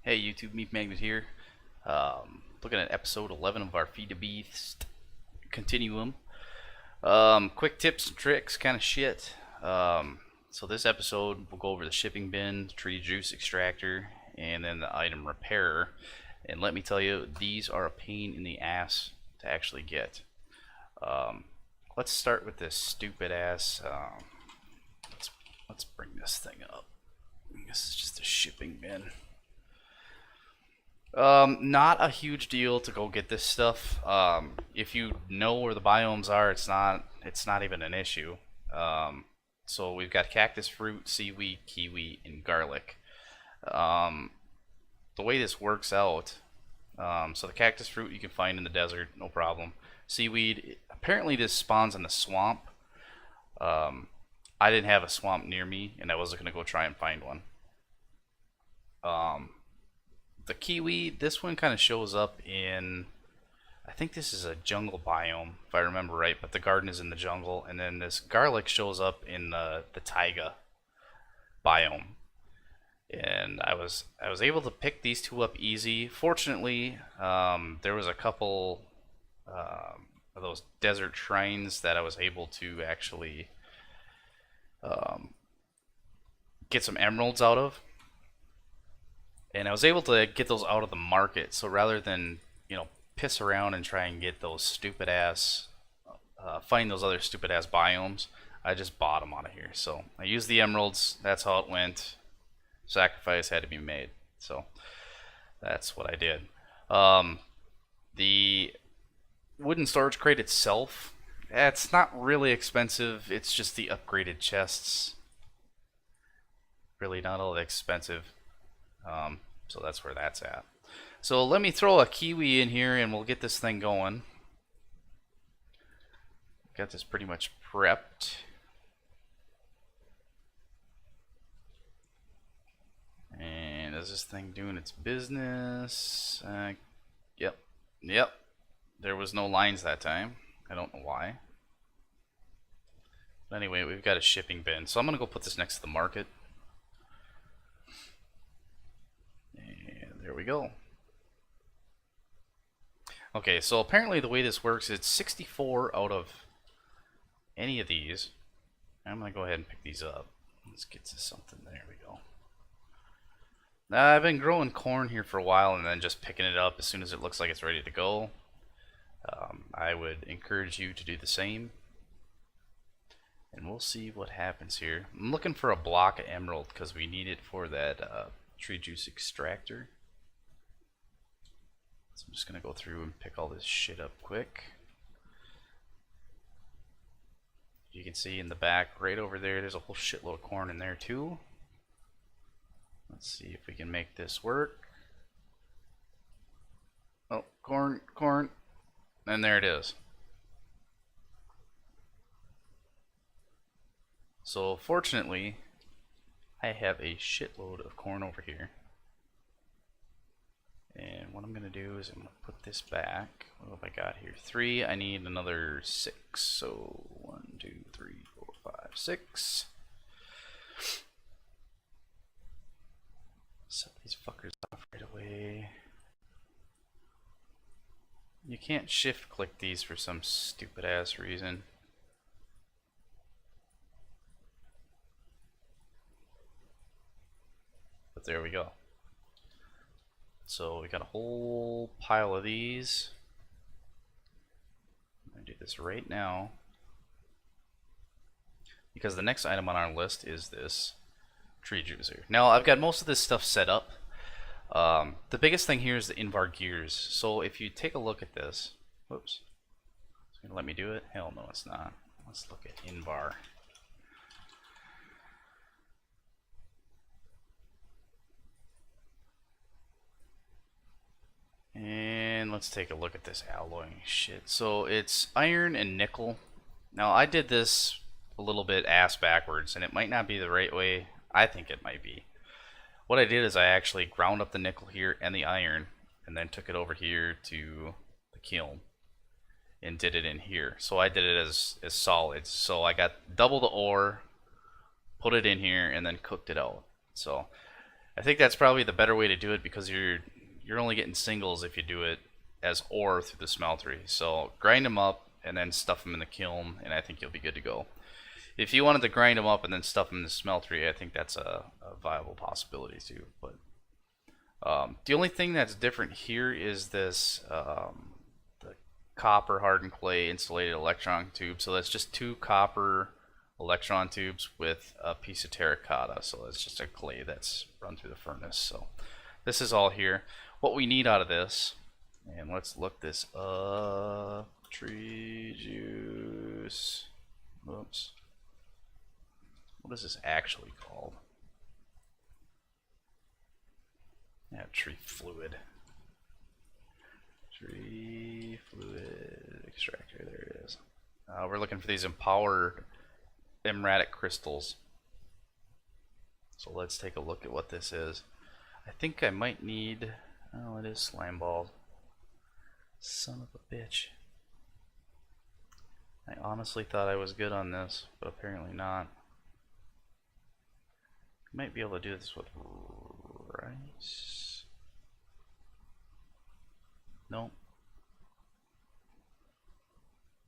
Hey YouTube, Meef Magnet here. Looking at episode 11 of our FTB Continuum. Quick tips and tricks kind of shit. So this episode we'll go over the shipping bin, tree juice extractor, and then the item repairer. And let me tell you, these are a pain in the ass to actually get. Let's start with this stupid ass. Let's bring this thing up. This is just a shipping bin. Not a huge deal to go get this stuff. If you know where the biomes are, it's not even an issue. So we've got cactus fruit, seaweed, kiwi, and garlic. The way this works out, so the cactus fruit you can find in the desert, no problem. Seaweed, apparently this spawns in the swamp. I didn't have a swamp near me, and I wasn't gonna go try and find one. The kiwi, this one kind of shows up in, I think this is a jungle biome, if I remember right, but the garden is in the jungle, and then this garlic shows up in the taiga biome. And I was able to pick these two up easy. Fortunately, there was a couple of those desert shrines that I was able to actually get some emeralds out of. And I was able to get those out of the market, so rather than, piss around and try and get those stupid ass, find those other stupid ass biomes, I just bought them out of here. So I used the emeralds, that's how it went. Sacrifice had to be made, so that's what I did. The wooden storage crate itself, it's not really expensive, it's just the upgraded chests. Really not all that expensive. So that's where that's at. So let me throw a kiwi in here and we'll get this thing going. Got this pretty much prepped. And is this thing doing its business? Yep. There was no lines that time. I don't know why. But anyway, we've got a shipping bin. So I'm going to go put this next to the market. There we go. Okay, so apparently the way this works, it's 64 out of any of these. I'm going to go ahead and pick these up. Let's get to something. There we go. Now, I've been growing corn here for a while and then just picking it up as soon as it looks like it's ready to go. I would encourage you to do the same. And we'll see what happens here. I'm looking for a block of emerald because we need it for that tree juice extractor. So I'm just going to go through and pick all this shit up quick. You can see in the back right over there, there's a whole shitload of corn in there too. Let's see if we can make this work. Oh, corn. And there it is. So fortunately, I have a shitload of corn over here. And what I'm going to do is I'm going to put this back. What have I got here? 3. I need another 6. So 1, 2, 3, 4, 5, 6. Set these fuckers off right away. You can't shift click these for some stupid ass reason. But there we go. So we got a whole pile of these. I'm going to do this right now because the next item on our list is this tree juicer. Now I've got most of this stuff set up. The biggest thing here is the Invar gears. So if you take a look at this, whoops, it's going to let me do it? Hell no, it's not. Let's look at Invar. And let's take a look at this alloying shit. So it's iron and nickel. Now I did this a little bit ass backwards and it might not be the right way. I think it might be. What I did is I actually ground up the nickel here and the iron and then took it over here to the kiln and did it in here. So I did it as solids. So I got double the ore, put it in here, and then cooked it out. So I think that's probably the better way to do it because you're only getting singles if you do it as ore through the smeltery. So grind them up and then stuff them in the kiln, and I think you'll be good to go. If you wanted to grind them up and then stuff them in the smeltery, I think that's a viable possibility too. But the only thing that's different here is this the copper hardened clay insulated electron tube. So that's just 2 copper electron tubes with a piece of terracotta. So it's just a clay that's run through the furnace. So this is all here. What we need out of this, and let's look this up. Tree juice. Whoops. What is this actually called? Yeah, tree fluid. Tree fluid extractor. There it is. We're looking for these empowered emratic crystals. So let's take a look at what this is. I think I might need. Oh, it is slime balls. Son of a bitch. I honestly thought I was good on this, but apparently not. Might be able to do this with rice. Nope.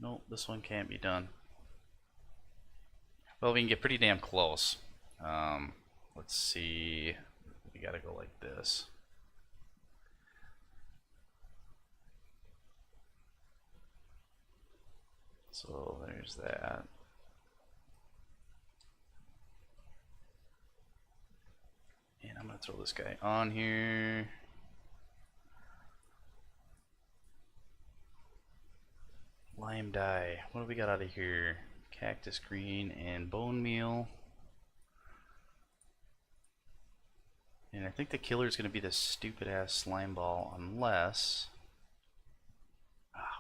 Nope, this one can't be done. Well, we can get pretty damn close. Let's see. We gotta go like this. So there's that. And I'm gonna throw this guy on here. Lime dye. What do we got out of here? Cactus green and bone meal. And I think the killer is gonna be this stupid ass slime ball, unless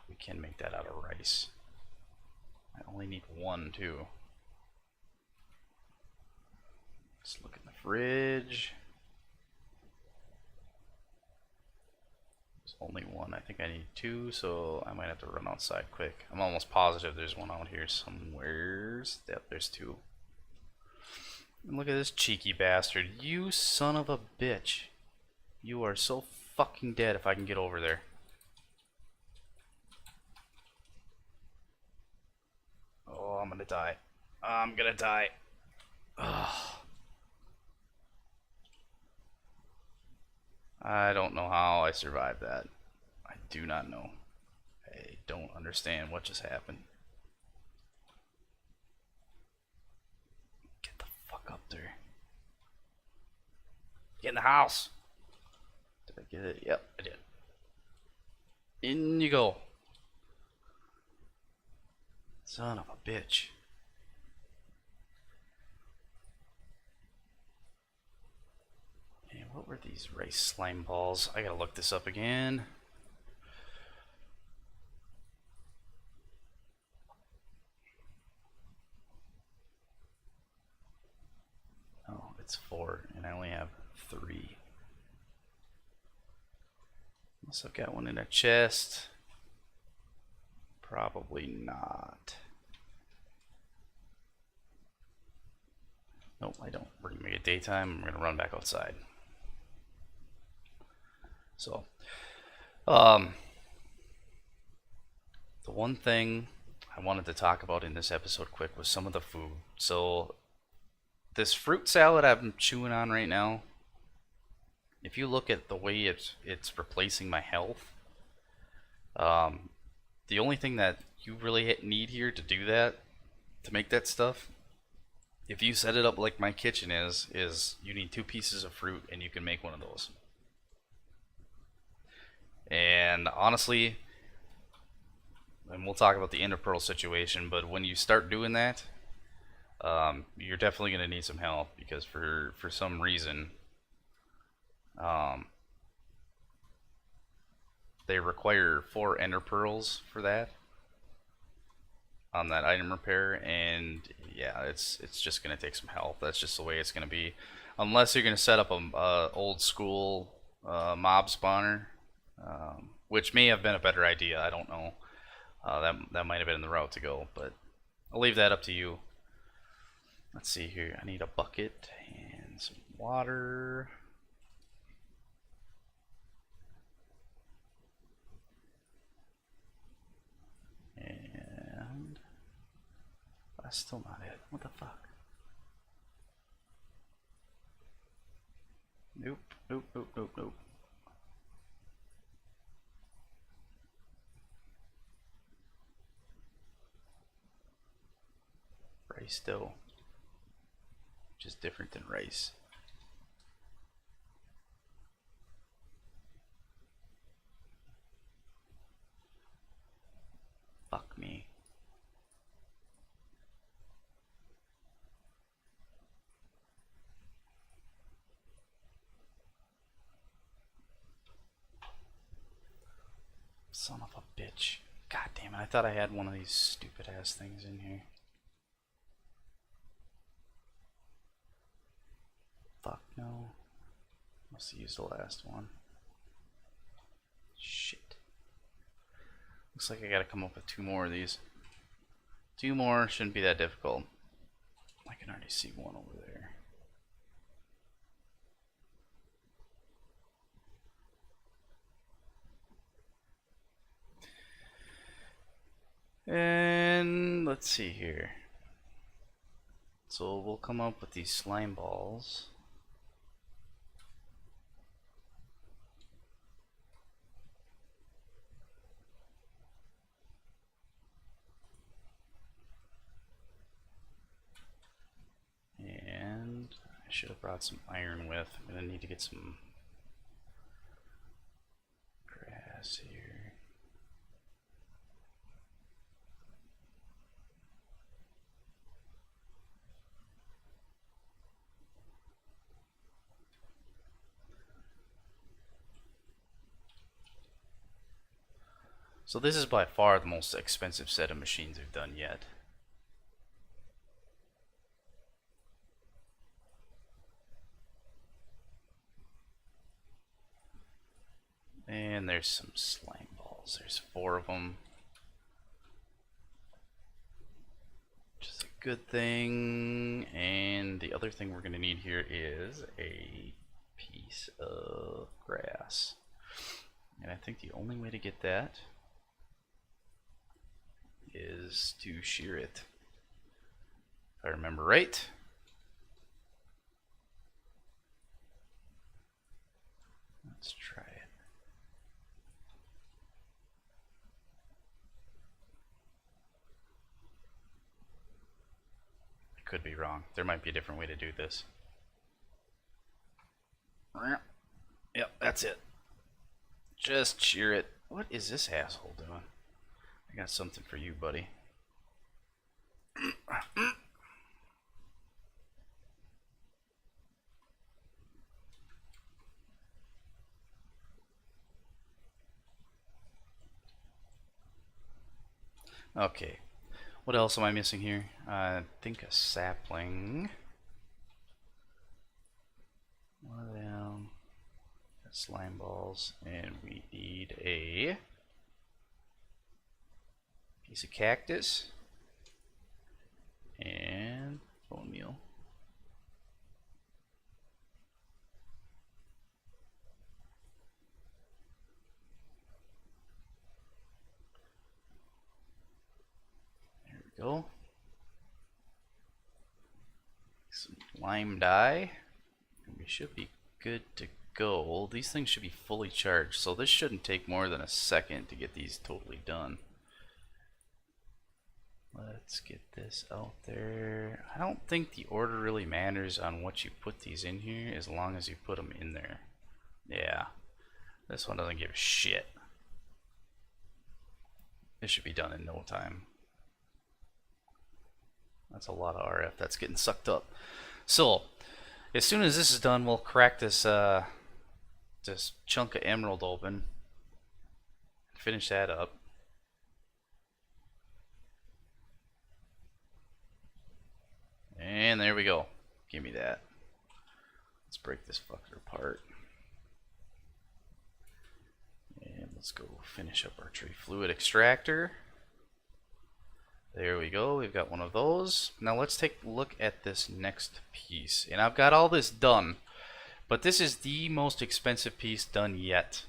we can make that out of rice. I only need 1 too. Let's look in the fridge. There's only 1. I think I need 2, so I might have to run outside quick. I'm almost positive there's 1 out here somewheres. Yep, there's 2. And look at this cheeky bastard. You son of a bitch. You are so fucking dead if I can get over there. Oh, I'm gonna die. I'm gonna die. Ugh. I don't know how I survived that. I do not know. I don't understand what just happened. Get the fuck up there. Get in the house. Did I get it? Yep, I did. In you go. Son of a bitch. Hey, what were these rice slime balls? I gotta look this up again. Oh, it's 4, and I only have 3. Unless I've got one in a chest. Probably not. Nope, I don't. We're gonna make it daytime. We're gonna run back outside. So, the one thing I wanted to talk about in this episode quick was some of the food. So, this fruit salad I'm chewing on right now, if you look at the way it's replacing my health, the only thing that you really need here to do that, to make that stuff, if you set it up like my kitchen is you need 2 pieces of fruit and you can make one of those. And honestly, and we'll talk about the ender pearl situation, but when you start doing that, you're definitely going to need some help, because for some reason they require 4 ender pearls for that on that item repair, and yeah, it's just going to take some help. That's just the way it's going to be, unless you're going to set up a old school mob spawner, which may have been a better idea. I don't know. That might have been the route to go, but I'll leave that up to you. Let's see here. I need a bucket and some water. That's still not it. What the fuck? Nope, nope, nope, nope, nope. Rice dough. Which is different than rice. Fuck me. Son of a bitch. God damn it, I thought I had one of these stupid ass things in here. Fuck no. Must have used the last one. Shit. Looks like I gotta come up with 2 more of these. 2 more, shouldn't be that difficult. I can already see one over there. And let's see here. So we'll come up with these slime balls. And I should have brought some iron with. I'm gonna need to get some grass here. So this is by far the most expensive set of machines we've done yet. And there's some slime balls. There's 4 of them. Which is a good thing. And the other thing we're going to need here is a piece of grass. And I think the only way to get that is to shear it, if I remember right. Let's try it. I could be wrong. There might be a different way to do this. Yep, that's it. Just shear it. What is this asshole doing? I got something for you, buddy. Okay. What else am I missing here? I think a sapling. One of them. Slime balls. And we need a piece of cactus and bone meal. There we go. Some lime dye. And we should be good to go. These things should be fully charged, so this shouldn't take more than a second to get these totally done. Let's get this out there. I don't think the order really matters on what you put these in here as long as you put them in there. Yeah, this one doesn't give a shit. This should be done in no time. That's a lot of RF that's getting sucked up. So, as soon as this is done, we'll crack this this chunk of emerald open. Finish that up. And there we go. Give me that. Let's break this fucker apart. And let's go finish up our tree fluid extractor. There we go. We've got one of those. Now let's take a look at this next piece. And I've got all this done, but this is the most expensive piece done yet.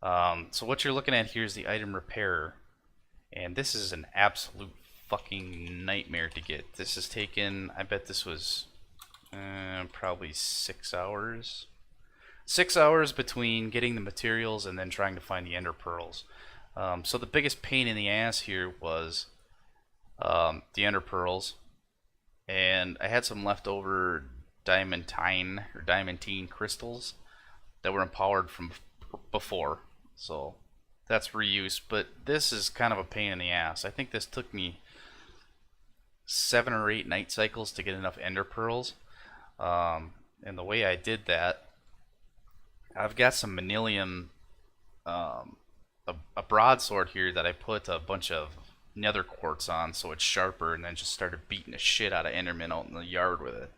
So what you're looking at here is the item repairer. And this is an absolute fucking nightmare to get. This has taken, I bet this was probably 6 hours. 6 hours between getting the materials and then trying to find the ender pearls. So the biggest pain in the ass here was the ender pearls, and I had some leftover diamantine crystals that were empowered from before, so that's reuse. But this is kind of a pain in the ass. I think this took me 7 or 8 night cycles to get enough ender pearls, and the way I did that, I've got some manilium, a broadsword here that I put a bunch of nether quartz on so it's sharper, and then just started beating the shit out of endermen out in the yard with it.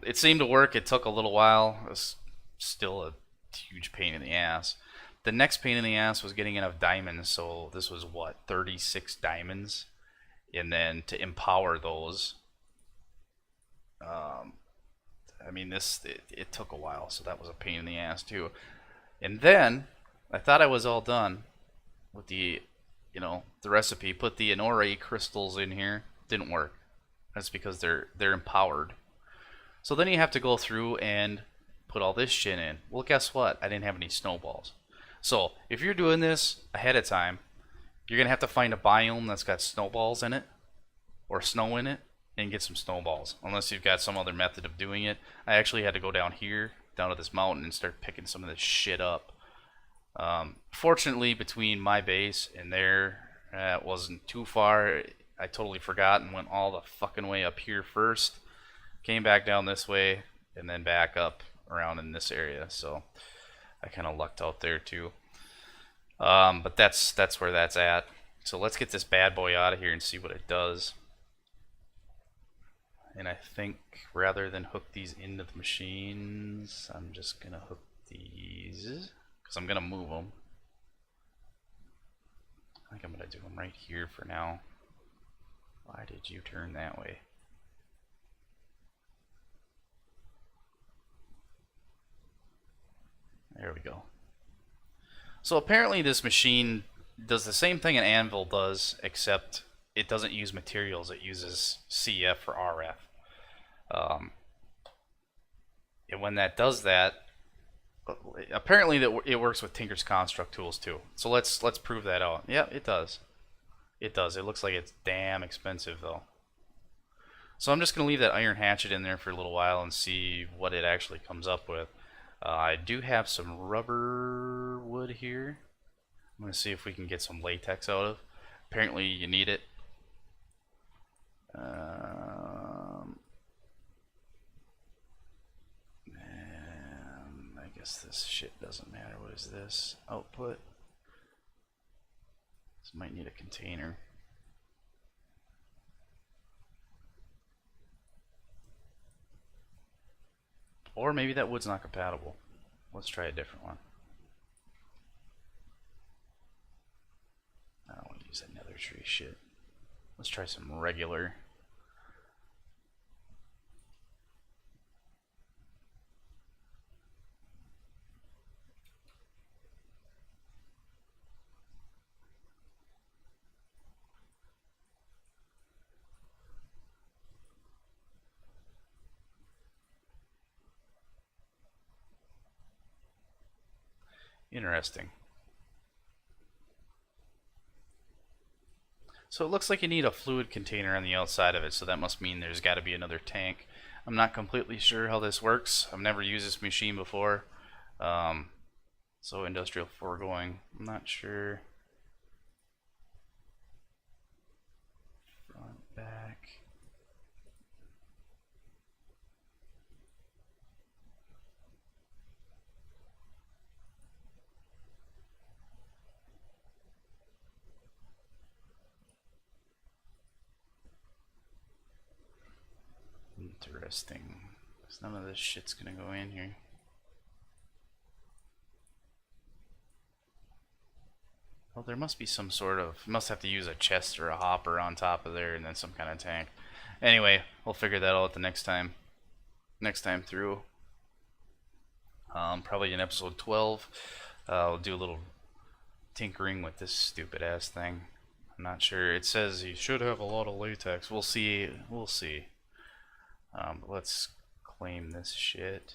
It seemed to work. It took a little while. It was still a huge pain in the ass. The next pain in the ass was getting enough diamonds, so this was what, 36 diamonds, and then to empower those, I mean, it took a while, so that was a pain in the ass too. And then I thought I was all done with the recipe. Put the Inore crystals in here. Didn't work. That's because they're empowered. So then you have to go through and put all this shit in. Well, guess what? I didn't have any snowballs. So if you're doing this ahead of time, you're gonna have to find a biome that's got snowballs in it or snow in it and get some snowballs, unless you've got some other method of doing it. I actually had to go down here, down to this mountain, and start picking some of this shit up. Fortunately, between my base and there, it wasn't too far. I totally forgot and went all the fucking way up here first, came back down this way, and then back up around in this area. So I kind of lucked out there too. But that's where that's at. So let's get this bad boy out of here and see what it does. And I think rather than hook these into the machines, I'm just gonna hook these, because I'm gonna move them. I think I'm gonna do them right here for now. Why did you turn that way? There we go. So apparently this machine does the same thing an anvil does, except it doesn't use materials. It uses CF or RF. And when that does that, apparently it works with Tinker's Construct tools too. So let's prove that out. Yeah, it does. It does. It looks like it's damn expensive though. So I'm just gonna leave that iron hatchet in there for a little while and see what it actually comes up with. I do have some rubber wood here. I'm gonna see if we can get some latex out of. Apparently you need it. And I guess this shit doesn't matter. What is this? Output. This might need a container. Or maybe that wood's not compatible. Let's try a different one. I don't want to use that nether tree shit. Let's try some regular. Interesting. So it looks like you need a fluid container on the outside of it, so that must mean there's got to be another tank. I'm not completely sure how this works. I've never used this machine before. So industrial foregoing, I'm not sure. Front, back. Interesting. Because none of this shit's gonna go in here. Well, there must be some sort of... must have to use a chest or a hopper on top of there and then some kind of tank. Anyway, we'll figure that out the next time. Next time through. Probably in episode 12. We'll do a little tinkering with this stupid ass thing. I'm not sure. It says you should have a lot of latex. We'll see. We'll see. But let's claim this shit.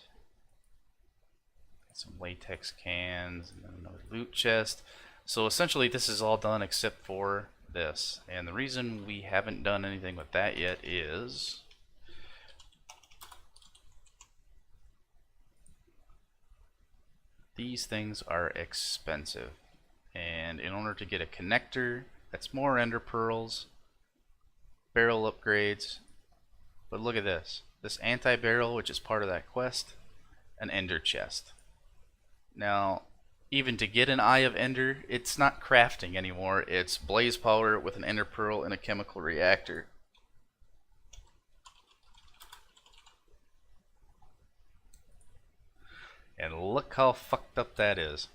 Get some latex cans and then another loot chest. So essentially this is all done except for this. And the reason we haven't done anything with that yet is these things are expensive. And in order to get a connector, that's more ender pearls, barrel upgrades. But look at this. This anti-barrel, which is part of that quest, an ender chest. Now, even to get an Eye of Ender, it's not crafting anymore. It's blaze powder with an ender pearl and a chemical reactor. And look how fucked up that is.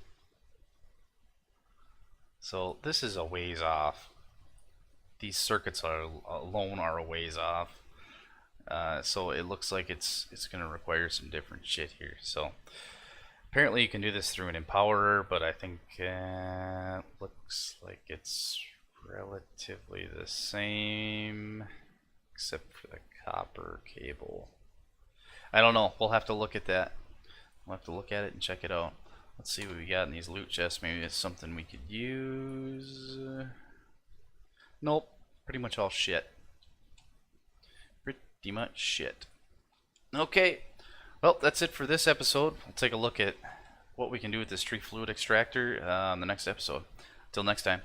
So this is a ways off. These circuits alone are a ways off. So it looks like it's going to require some different shit here. So apparently you can do this through an empowerer, but I think looks like it's relatively the same, except for the copper cable. I don't know. We'll have to look at that. We'll have to look at it and check it out. Let's see what we got in these loot chests. Maybe it's something we could use. Nope. Pretty much all shit. Pretty much shit. Okay. Well, that's it for this episode. We'll take a look at what we can do with this tree fluid extractor on the next episode. Until next time.